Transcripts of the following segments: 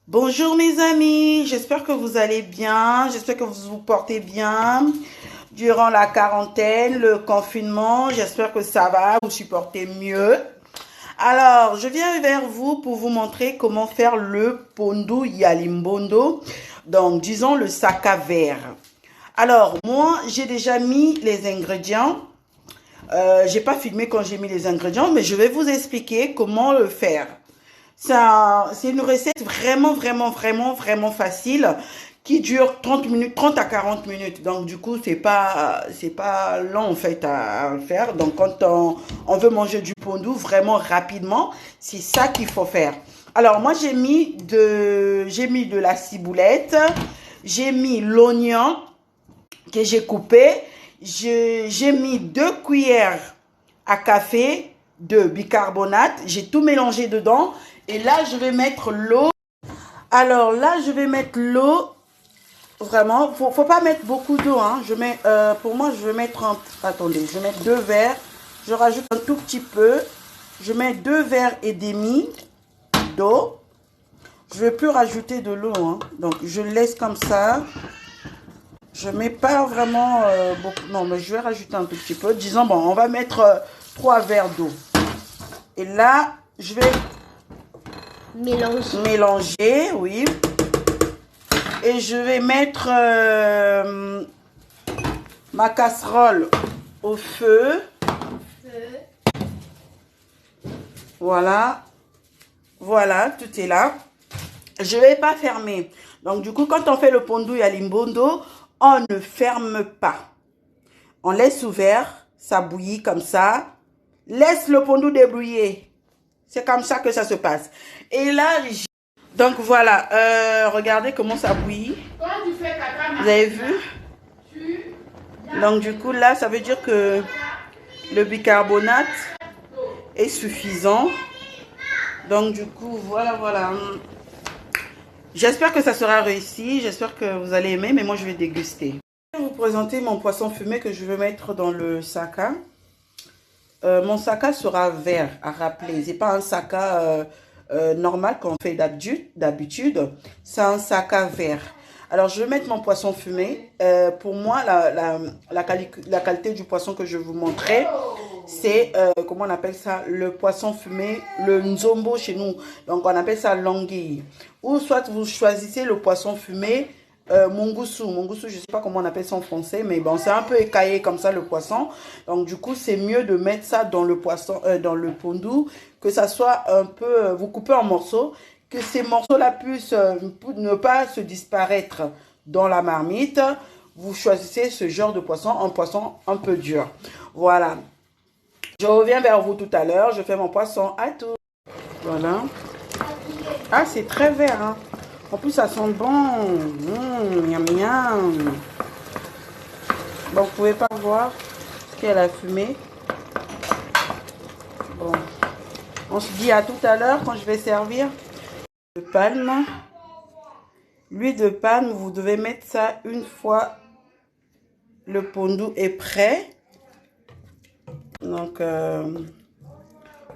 Bonjour mes amis, j'espère que vous allez bien, j'espère que vous vous portez bien durant la quarantaine, le confinement, j'espère que ça va, vous supportez mieux. Alors, je viens vers vous pour vous montrer comment faire le pondu yalimbondo, donc disons le sac à verre. Alors, moi, j'ai déjà mis les ingrédients. J'ai pas filmé quand j'ai mis les ingrédients, mais je vais vous expliquer comment le faire. C'est une recette vraiment facile qui dure 30 minutes, 30 à 40 minutes. Donc, du coup, c'est pas long, en fait, à faire. Donc, quand on veut manger du pondu vraiment rapidement, c'est ça qu'il faut faire. Alors, moi, j'ai mis de la ciboulette, j'ai mis l'oignon que j'ai coupé, j'ai mis 2 cuillères à café de bicarbonate. J'ai tout mélangé dedans. Et là, je vais mettre l'eau. Alors là, je vais mettre l'eau. Vraiment, faut pas mettre beaucoup d'eau. Hein. Pour moi, je vais mettre attendez, je vais mettre 2 verres. Je rajoute un tout petit peu. Je mets 2 verres et demi d'eau. Je vais plus rajouter de l'eau. Hein. Donc, je laisse comme ça. Je mets pas vraiment beaucoup. Non, mais je vais rajouter un tout petit peu. Disons, bon, on va mettre 3 verres d'eau. Et là, je vais mélanger, oui. Et je vais mettre ma casserole au feu. Voilà. Voilà, tout est là. Je ne vais pas fermer. Donc, du coup, quand on fait le pondu yalimbondo, on ne ferme pas. On laisse ouvert, ça bouillit comme ça. Laisse le pondu débrouiller. C'est comme ça que ça se passe. Et là, donc voilà, regardez comment ça bouillit. Vous avez vu? Donc du coup, là, ça veut dire que le bicarbonate est suffisant. Donc du coup, voilà. J'espère que ça sera réussi. J'espère que vous allez aimer, mais moi, je vais déguster. Je vais vous présenter mon poisson fumé que je vais mettre dans le saka. Mon saka sera vert, à rappeler. C'est pas un saka normal qu'on fait d'habitude. C'est un saka vert. Alors, je vais mettre mon poisson fumé. Pour moi, la qualité du poisson que je vous montrer, c'est, comment on appelle ça, le poisson fumé, le nzombo chez nous. Donc, on appelle ça l'anguille. Ou soit vous choisissez le poisson fumé, mongousou, je sais pas comment on appelle ça en français, mais bon, c'est un peu écaillé comme ça le poisson. Donc du coup, c'est mieux de mettre ça dans le poisson, dans le pondu, que ça soit un peu, vous coupez en morceaux, que ces morceaux-là puissent ne pas se disparaître dans la marmite. Vous choisissez ce genre de poisson, un poisson un peu dur. Voilà. Je reviens vers vous tout à l'heure. Je fais mon poisson à tout. Voilà. Ah, c'est très vert, hein. En plus, ça sent bon. Miam, miam. Bon, vous pouvez pas voir ce qu'elle a fumé. Bon. On se dit à tout à l'heure quand je vais servir. De palme. L'huile de palme, vous devez mettre ça une fois le pondu est prêt. Donc,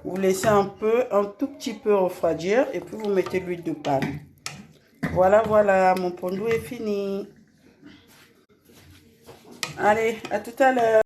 vous laissez un tout petit peu refroidir et puis vous mettez l'huile de palme. Voilà, mon pondu est fini. Allez, à tout à l'heure.